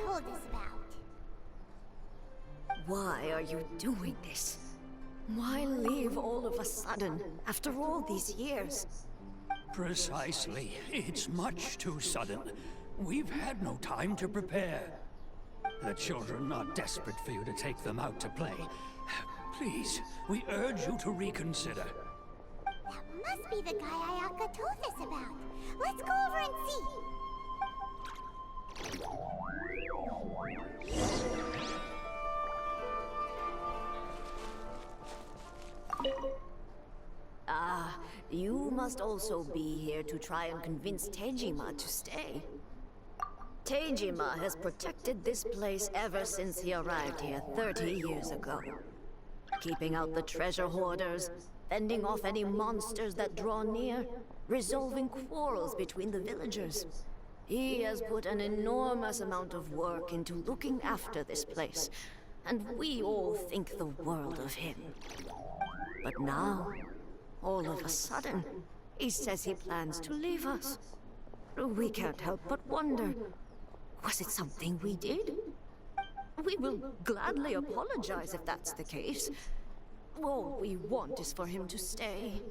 told us about. Why are you doing this? Why leave all of a sudden, after all these years? Precisely. It's much too sudden. We've had no time to prepare. The children are desperate for you to take them out to play. Please, we urge you to reconsider. That must be the guy Ayaka told us about. Let's go over and see. Ah, you must also be here to try and convince Tejima to stay. Tejima has protected this place ever since he arrived here 30 years ago. Keeping out the treasure hoarders, fending off any monsters that draw near, resolving quarrels between the villagers. He has put an enormous amount of work into looking after this place, and we all think the world of him. But now, all of a sudden, he says he plans to leave us. We can't help but wonder, was it something we did? We will gladly apologize if that's the case. All we want is for him to stay.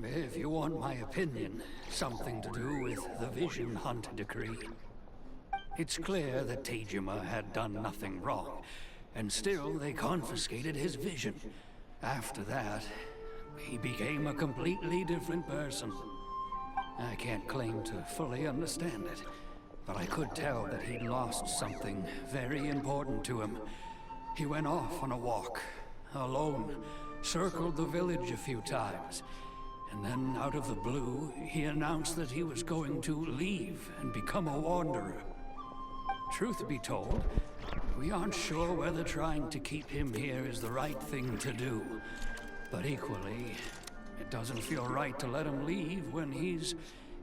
If you want my opinion, something to do with the Vision Hunt decree. It's clear that Tejima had done nothing wrong, and still they confiscated his vision. After that, he became a completely different person. I can't claim to fully understand it, but I could tell that he'd lost something very important to him. He went off on a walk, alone, circled the village a few times, and then out of the blue, he announced that he was going to leave and become a wanderer. Truth be told, we aren't sure whether trying to keep him here is the right thing to do. But equally, it doesn't feel right to let him leave when he's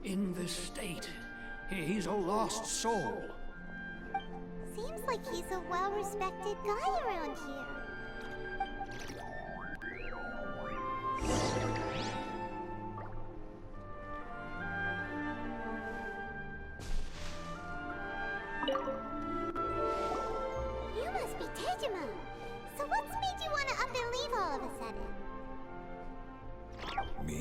in this state. He's a lost soul. Seems like he's a well-respected guy around here. You must be Tejima. So what's made you want to up and leave all of a sudden? Me?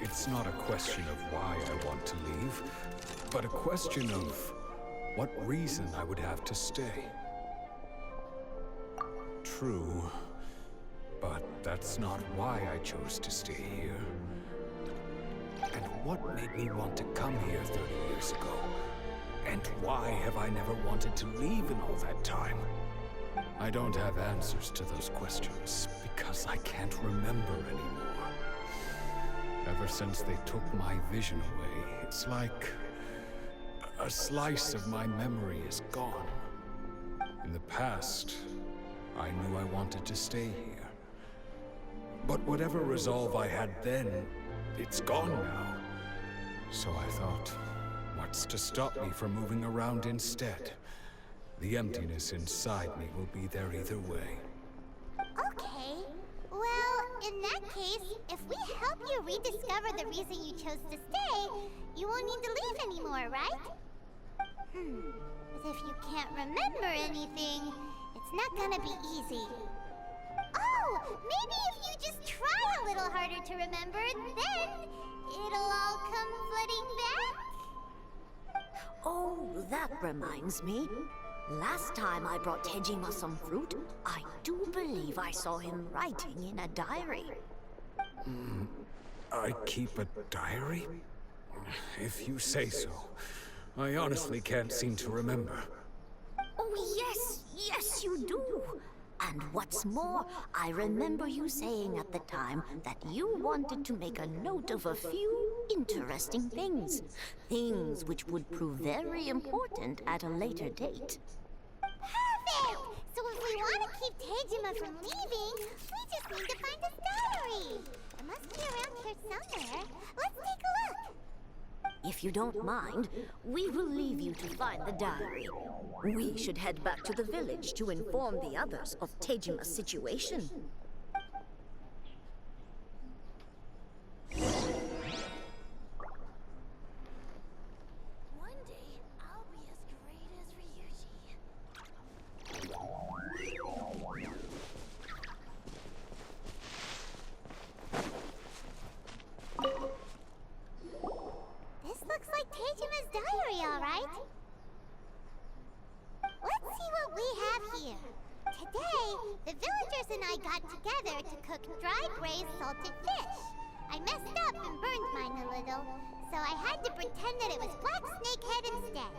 It's not a question of why I want to leave, but a question of what reason I would have to stay. True, but that's not why I chose to stay here. And what made me want to come here 30 years ago? And why have I never wanted to leave in all that time? I don't have answers to those questions, because I can't remember anymore. Ever since they took my vision away, it's like a slice of my memory is gone. In the past, I knew I wanted to stay here. But whatever resolve I had then, it's gone now. So I thought, what's to stop me from moving around instead? The emptiness inside me will be there either way. Okay. Well, in that case, if we help you rediscover the reason you chose to stay, you won't need to leave anymore, right? But if you can't remember anything, it's not gonna be easy. Oh, maybe if you just try a little harder to remember, then it'll all come flooding back? Oh, that reminds me. Last time I brought Tejima some fruit, I do believe I saw him writing in a diary. I keep a diary? If you say so. I honestly can't seem to remember. Oh, yes, you do. And what's more, I remember you saying at the time that you wanted to make a note of a few interesting things. Things which would prove very important at a later date. Perfect! So if we want to keep Tejima from leaving, we just need to find his diary. It must be around here somewhere. Let's take a look. If you don't mind, we will leave you to find the diary. We should head back to the village to inform the others of Tejima's situation. One day, I'll be as great as Ryuji. This looks like Teijima's diary, all right. Let's see what we have here. Today, the villagers and I got together to cook dry braised salted fish. I messed up and burned mine a little, so I had to pretend that it was black snakehead instead.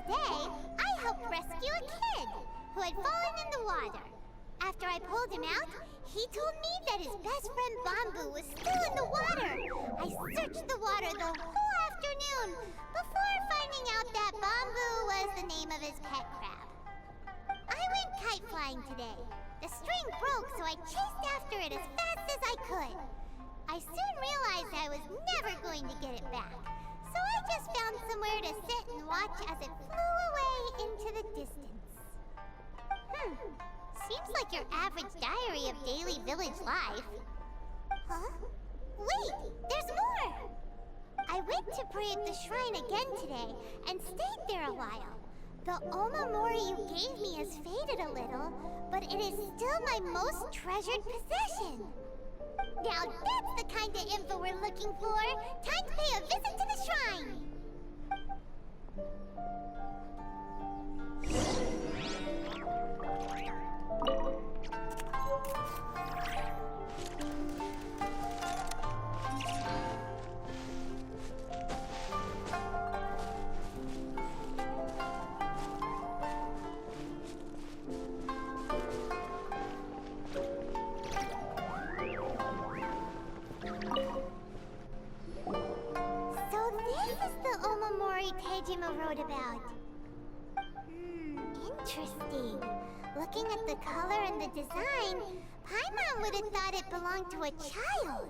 Today, I helped rescue a kid who had fallen in the water. After I pulled him out, he told me that his best friend Bamboo was still in the water. I searched the water the whole afternoon before finding out that Bamboo was the name of his pet crab. I went kite flying today. The string broke, so I chased after it as fast as I could. I soon realized I was never going to get it back, so I just found somewhere to sit and watch as it flew away into the distance. Seems like your average diary of daily village life. Huh? Wait, there's more! I went to pray at the shrine again today and stayed there a while. The Omamori you gave me has faded a little, but it is still my most treasured possession. Now that's the kind of info we're looking for. Time to pay a visit to the shrine. Tejima wrote about. Interesting. Looking at the color and the design, Paimon would have thought it belonged to a child.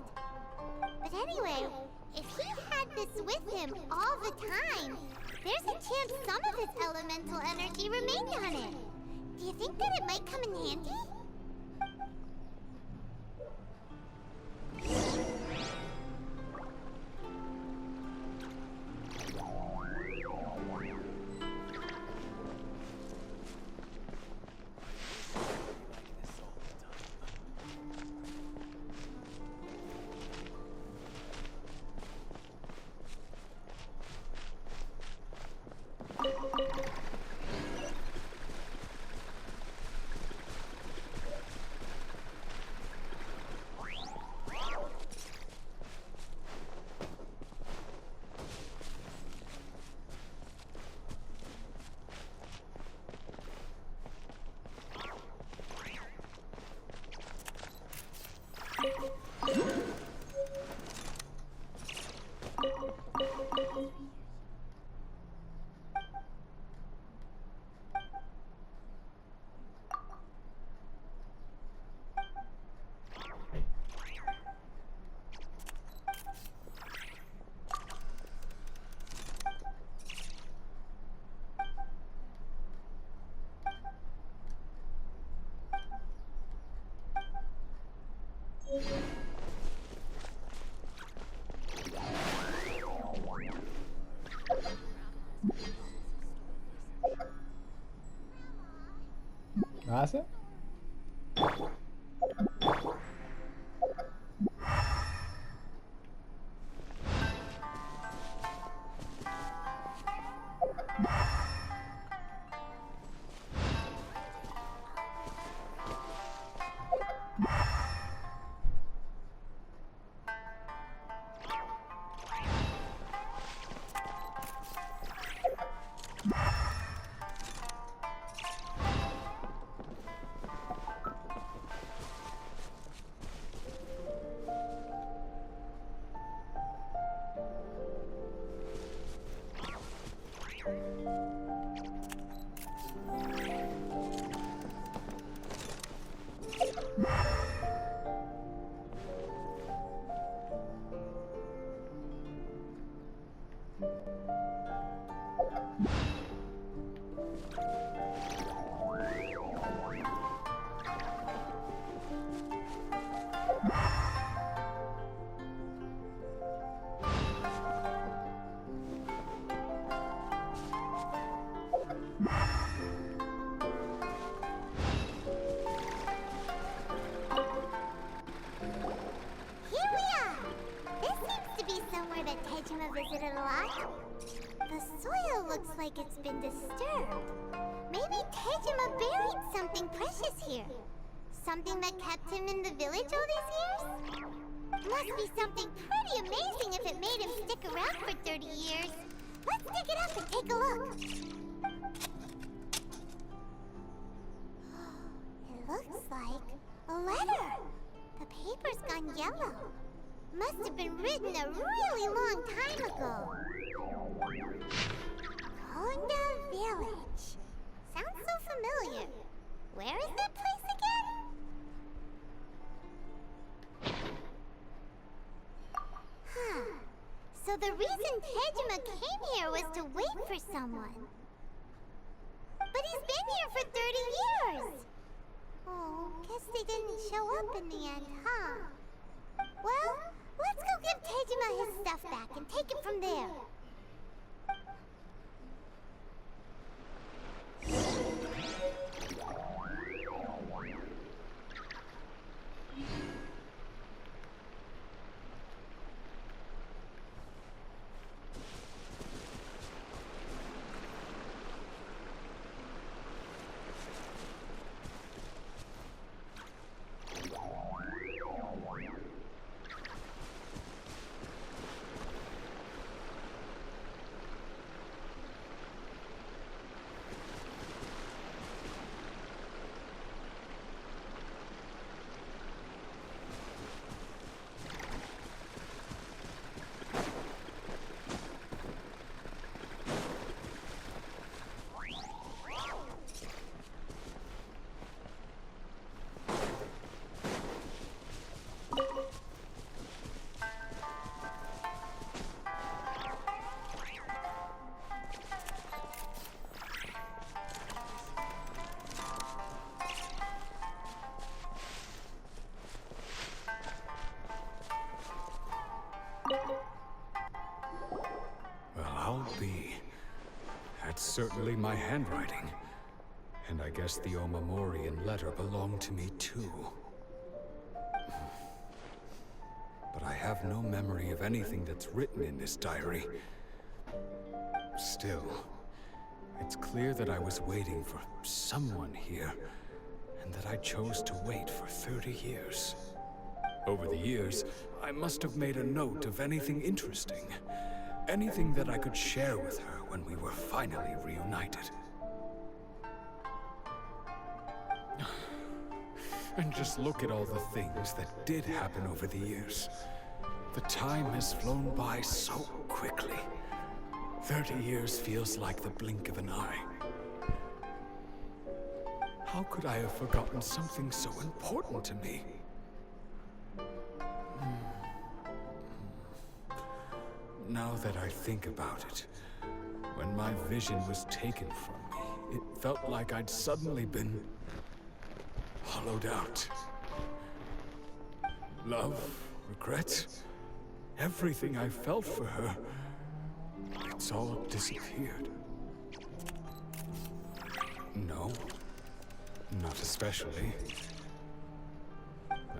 But anyway, if he had this with him all the time, there's a chance some of his elemental energy remained on it. Do you think that it might come in handy? ¿Hace? Tejima visited a lot? The soil looks like it's been disturbed. Maybe Tejima buried something precious here. Something that kept him in the village all these years? Must be something pretty amazing if it made him stick around for 30 years. Let's dig it up and take a look. It looks like a letter. The paper's gone yellow. Must have been written a really long time ago. Konda Village. Sounds so familiar. Where is that place again? Huh. So the reason Tejima came here was to wait for someone. But he's been here for 30 years. Oh, guess they didn't show up in the end, huh? Well, let's go give Tejima his stuff back and take it from there. Well, I'll be. That's certainly my handwriting. And I guess the Omamorian letter belonged to me too. But I have no memory of anything that's written in this diary. Still, it's clear that I was waiting for someone here, and that I chose to wait for 30 years. Over the years, I must have made a note of anything interesting. Anything that I could share with her when we were finally reunited. And just look at all the things that did happen over the years. The time has flown by so quickly. 30 years feels like the blink of an eye. How could I have forgotten something so important to me? Now that I think about it, when my vision was taken from me, it felt like I'd suddenly been hollowed out. Love, regret, everything I felt for her, it's all disappeared. No, not especially.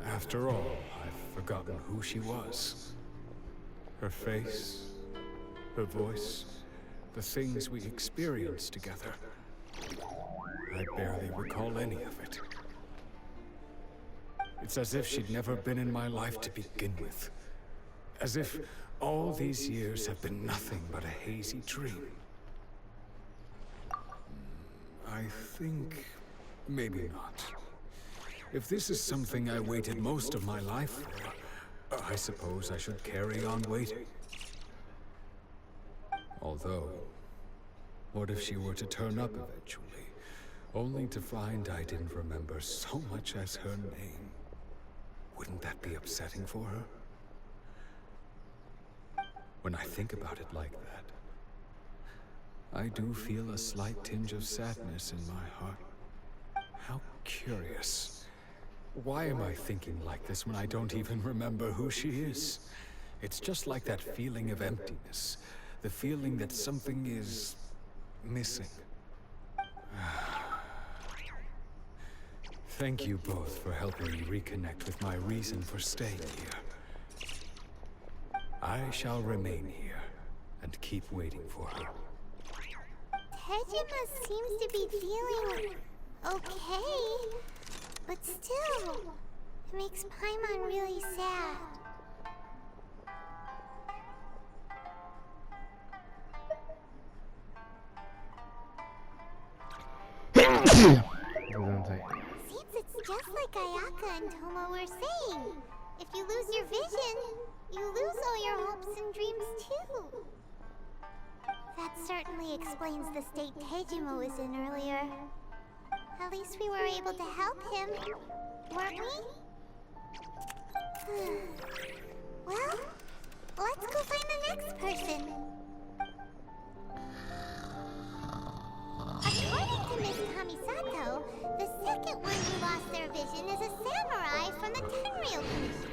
After all, I've forgotten who she was. Her face, her voice, the things we experienced together. I barely recall any of it. It's as if she'd never been in my life to begin with. As if all these years have been nothing but a hazy dream. I think maybe not. If this is something I waited most of my life for, I suppose I should carry on waiting. Although, what if she were to turn up eventually, only to find I didn't remember so much as her name? Wouldn't that be upsetting for her? When I think about it like that, I do feel a slight tinge of sadness in my heart. How curious. Why am I thinking like this when I don't even remember who she is? It's just like that feeling of emptiness. The feeling that something is missing. Thank you both for helping me reconnect with my reason for staying here. I shall remain here and keep waiting for her. Tejima seems to be feeling okay, but still, it makes Paimon really sad. Seems it's just like Ayaka and Tomo were saying. If you lose your vision, you lose all your hopes and dreams too. That certainly explains the state Tejima was in earlier. At least we were able to help him, weren't we? Well, let's go find the next person. According to Miss Kamisato, the second one who lost their vision is a samurai from the Tenryou Commission.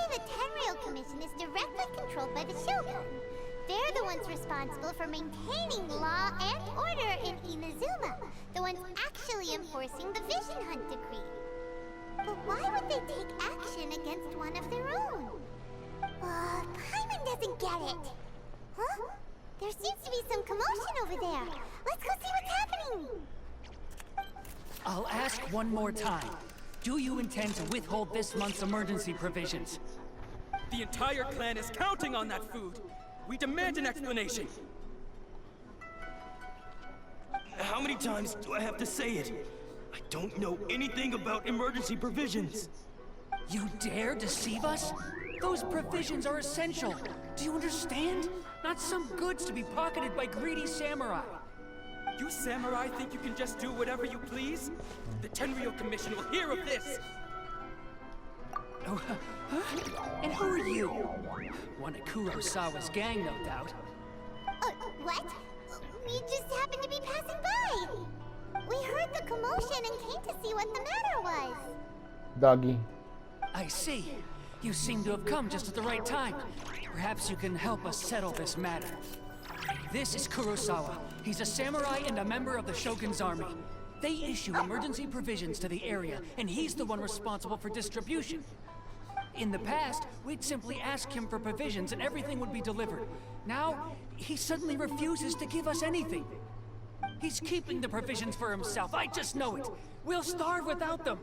The Tenryou Commission is directly controlled by the Shogun. They're the ones responsible for maintaining law and order in Inazuma, the ones actually enforcing the Vision Hunt Decree. But why would they take action against one of their own? Paimon doesn't get it. Huh? There seems to be some commotion over there. Let's go see what's happening. I'll ask one more time. Do you intend to withhold this month's emergency provisions? The entire clan is counting on that food. We demand an explanation. How many times do I have to say it? I don't know anything about emergency provisions. You dare deceive us? Those provisions are essential. Do you understand? Not some goods to be pocketed by greedy samurai. You samurai think you can just do whatever you please? The Tenryou Commission will hear of this! Oh, huh? And who are you? One of Kurosawa's gang, no doubt. What? We just happened to be passing by. We heard the commotion and came to see what the matter was. Doggy. I see. You seem to have come just at the right time. Perhaps you can help us settle this matter. This is Kurosawa. He's a samurai and a member of the Shogun's army. They issue emergency provisions to the area, and he's the one responsible for distribution. In the past, we'd simply ask him for provisions and everything would be delivered. Now, he suddenly refuses to give us anything. He's keeping the provisions for himself, I just know it. We'll starve without them.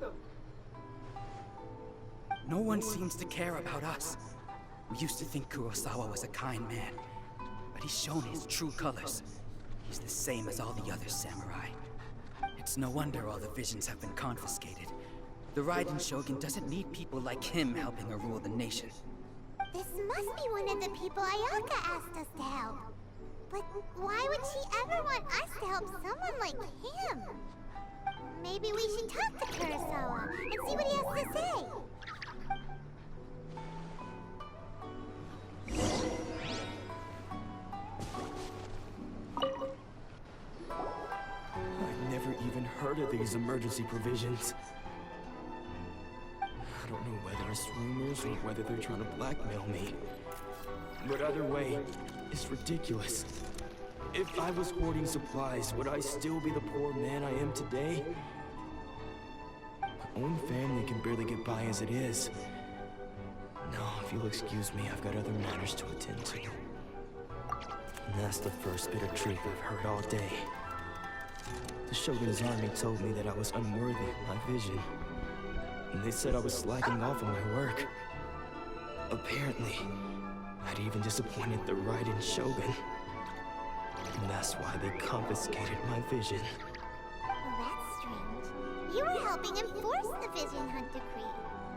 No one seems to care about us. We used to think Kurosawa was a kind man, but he's shown his true colors. He's the same as all the other samurai. It's no wonder all the visions have been confiscated. The Raiden Shogun doesn't need people like him helping her rule the nation. This must be one of the people Ayaka asked us to help. But why would she ever want us to help someone like him? Maybe we should talk to Kurosawa and see what he has to say. I've never even heard of these emergency provisions. I don't know whether it's rumors or whether they're trying to blackmail me. But either way, it's ridiculous. If I was hoarding supplies, would I still be the poor man I am today? own family can barely get by as it is. No, if you'll excuse me, I've got other matters to attend to. And that's the first bit of truth I've heard all day. The Shogun's army told me that I was unworthy of my vision. And they said I was slacking off on my work. Apparently, I'd even disappointed the Raiden Shogun. And that's why they confiscated my vision. Well, that's strange. You were helping enforce the Vision Hunt Decree.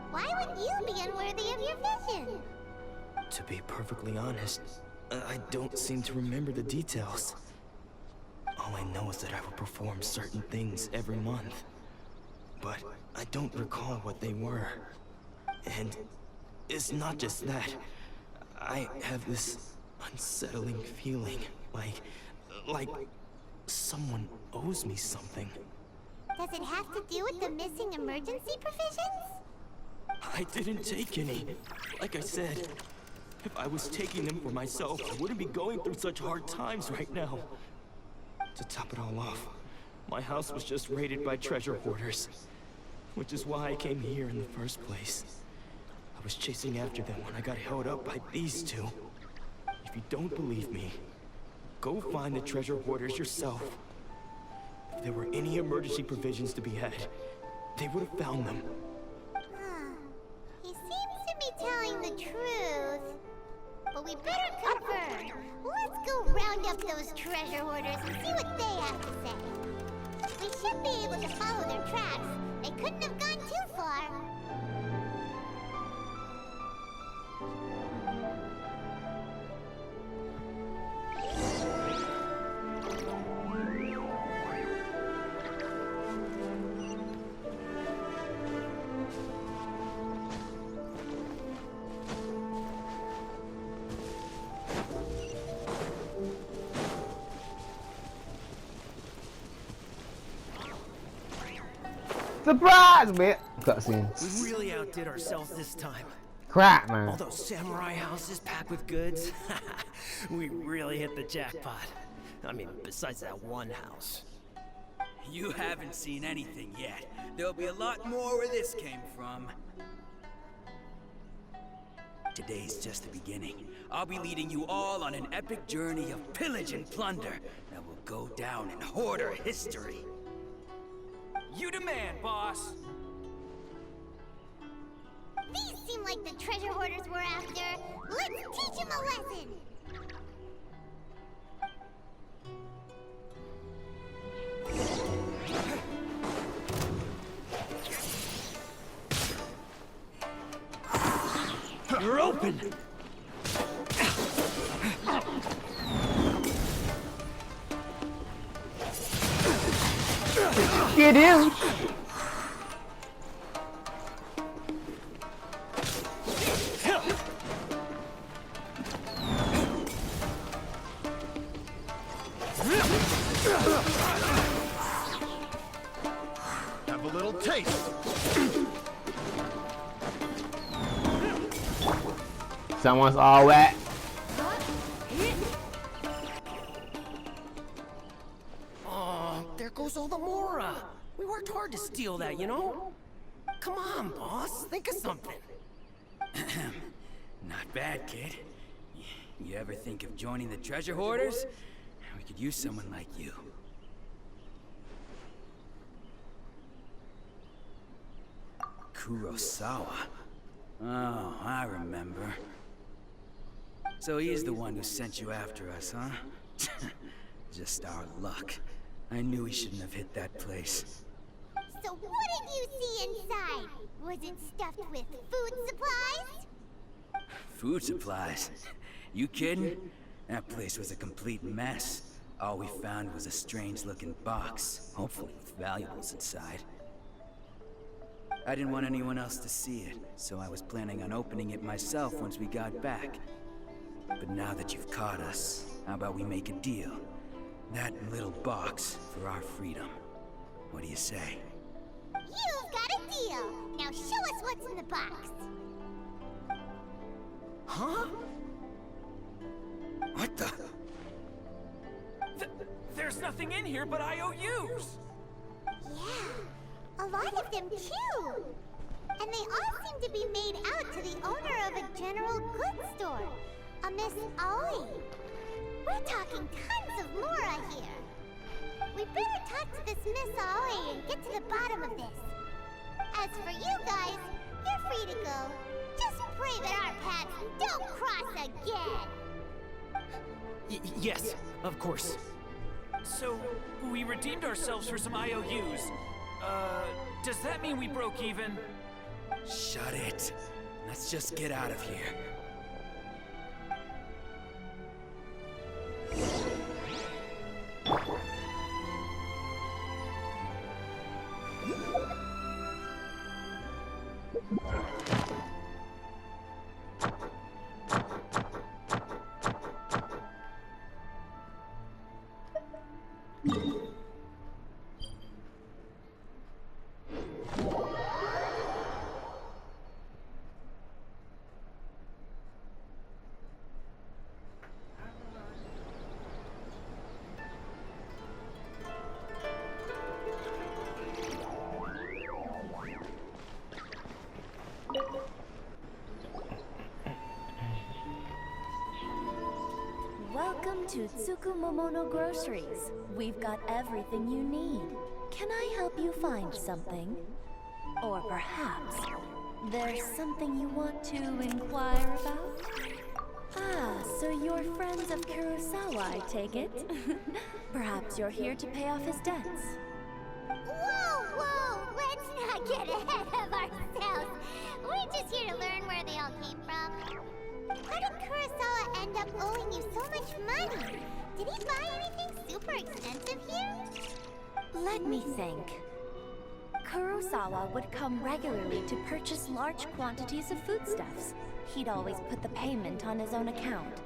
Why would you be unworthy of your vision? To be perfectly honest, I don't seem to remember the details. All I know is that I would perform certain things every month. But I don't recall what they were. And it's not just that. I have this unsettling feeling, like someone owes me something. Does it have to do with the missing emergency provisions? I didn't take any. Like I said, if I was taking them for myself, I wouldn't be going through such hard times right now. To top it all off, my house was just raided by treasure hoarders, which is why I came here in the first place. I was chasing after them when I got held up by these two. If you don't believe me, go find the treasure hoarders yourself. If there were any emergency provisions to be had, they would have found them. He seems to be telling the truth. But we better confirm. Let's go round up those treasure hoarders and see what they have to say. We should be able to follow their tracks. They couldn't have gone too far. Surprise, man! Cutscenes. We really outdid ourselves this time. Crap, man. All those samurai houses packed with goods. We really hit the jackpot. I mean, besides that one house. You haven't seen anything yet. There'll be a lot more where this came from. Today's just the beginning. I'll be leading you all on an epic journey of pillage and plunder that will go down in hoarder history. You demand, boss! These seem like the treasure hoarders we're after. Let's teach them a lesson! You're open! Get him! Have a little taste. Someone's all wet. Oh, there goes all the Mora. We worked hard to steal that, you know? Come on, boss. Think of something. Not bad, kid. You ever think of joining the treasure hoarders? We could use someone like you. Kurosawa. Oh, I remember. So he's the one who sent you after us, huh? Just our luck. I knew he shouldn't have hit that place. So what did you see inside? Was it stuffed with food supplies? Food supplies? You kidding? That place was a complete mess. All we found was a strange-looking box, hopefully with valuables inside. I didn't want anyone else to see it, so I was planning on opening it myself once we got back. But now that you've caught us, how about we make a deal? That little box for our freedom. What do you say? You've got a deal! Now show us what's in the box! Huh? What the? There's nothing in here but IOUs! Yeah, a lot lot of them too. And they all seem to be made out to the owner of a general goods store, a Miss Aoi. We're talking tons of Mora here. We better talk to this Miss Aoi and get to the bottom of this. As for you guys, you're free to go. Just pray that our paths don't cross again. Yes, of course. So, we redeemed ourselves for some IOUs. Does that mean we broke even? Shut it. Let's just get out of here. Welcome to Tsukumomono Groceries. We've got everything you need. Can I help you find something? Or perhaps there's something you want to inquire about? Ah, so you're friends of Kurosawa, I take it? Perhaps you're here to pay off his debts. Whoa! Let's not get ahead of ourselves. We're just here to learn where they all came from. How did Kurosawa end up owing you so much money? Did he buy anything super expensive here? Let me think. Kurosawa would come regularly to purchase large quantities of foodstuffs. He'd always put the payment on his own account.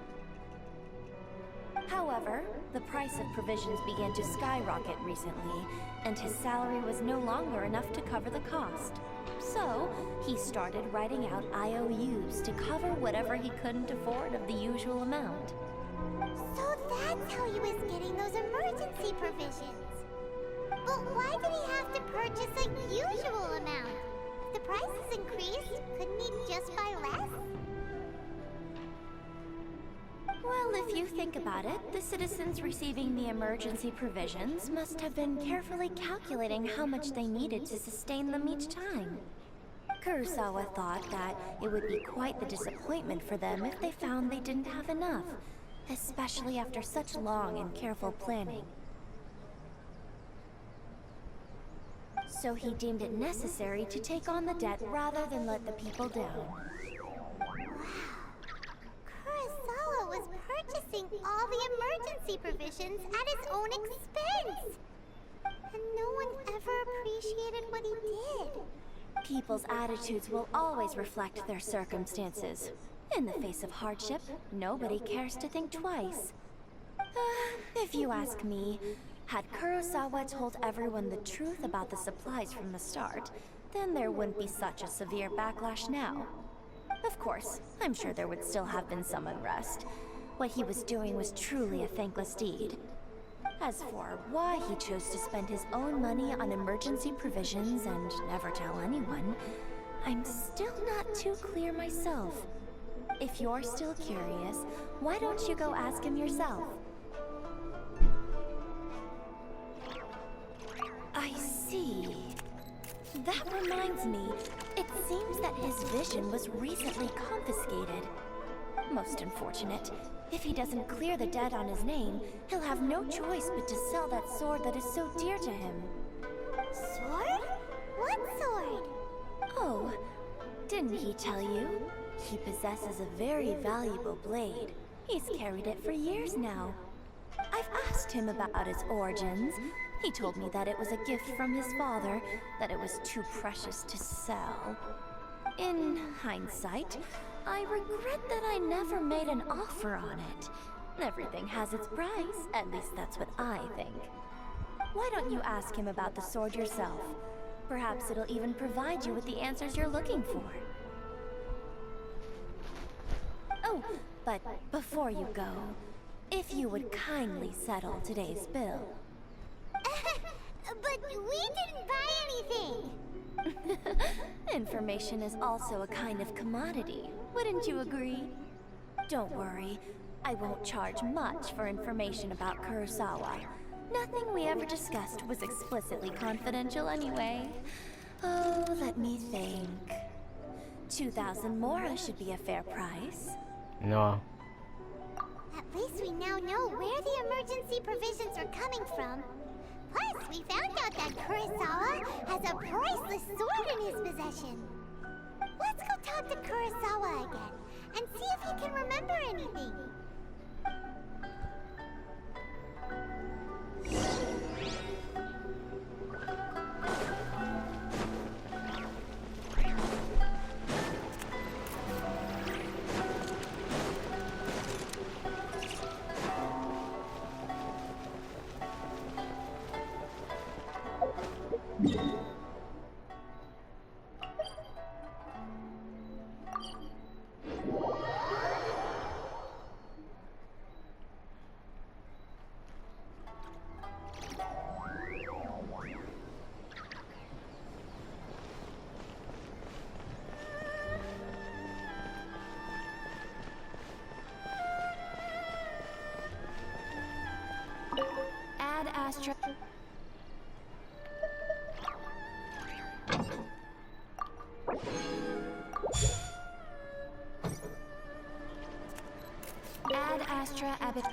However, the price of provisions began to skyrocket recently, and his salary was no longer enough to cover the cost. So, he started writing out IOUs to cover whatever he couldn't afford of the usual amount. So that's how he was getting those emergency provisions. But why did he have to purchase a usual amount? If the prices increased, couldn't he just buy less? Well, if you think about it, the citizens receiving the emergency provisions must have been carefully calculating how much they needed to sustain them each time. Kurosawa thought that it would be quite the disappointment for them if they found they didn't have enough, especially after such long and careful planning. So he deemed it necessary to take on the debt rather than let the people down. Kurosawa was purchasing all the emergency provisions at his own expense. And no one ever appreciated what he did. People's attitudes will always reflect their circumstances. In the face of hardship, nobody cares to think twice. If you ask me, had Kurosawa told everyone the truth about the supplies from the start, then there wouldn't be such a severe backlash now. Of course, I'm sure there would still have been some unrest. What he was doing was truly a thankless deed. As for why he chose to spend his own money on emergency provisions and never tell anyone, I'm still not too clear myself. If you're still curious, why don't you go ask him yourself? I see. That reminds me, it seems that his vision was recently confiscated. Most unfortunate. If he doesn't clear the debt on his name, he'll have no choice but to sell that sword that is so dear to him. Sword? What sword? Oh, didn't he tell you? He possesses a very valuable blade. He's carried it for years now. I've asked him about its origins. He told me that it was a gift from his father, that it was too precious to sell. In hindsight, I regret that I never made an offer on it. Everything has its price, at least that's what I think. Why don't you ask him about the sword yourself? Perhaps it'll even provide you with the answers you're looking for. Oh, but before you go, if you would kindly settle today's bill. But we didn't buy anything. Information is also a kind of commodity, wouldn't you agree? Don't worry, I won't charge much for information about Kurosawa. Nothing we ever discussed was explicitly confidential anyway. Oh, let me think. 2,000 mora should be a fair price. No. At least we now know where the emergency provisions are coming from. Plus, we found out that Kurosawa has a priceless sword in his possession. Let's go talk to Kurosawa again and see if he can remember anything. Ad Astra. Ad Astra Abbott.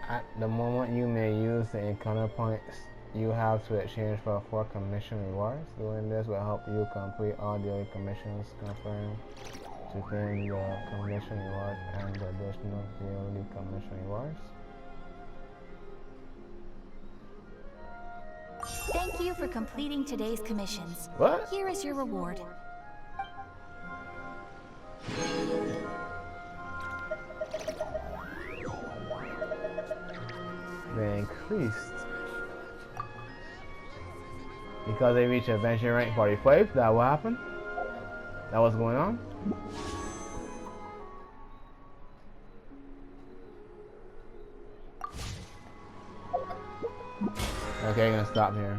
At the moment, you may use the encounter points you have to exchange for 4 commission rewards. Doing this will help you complete all daily commissions, conferring to claim the commission rewards and the additional daily commission rewards. Thank you for completing today's commissions. What? Here is your reward. They increased because they reached adventure rank 45. That what happened? That was going on. Okay, I'm gonna stop here.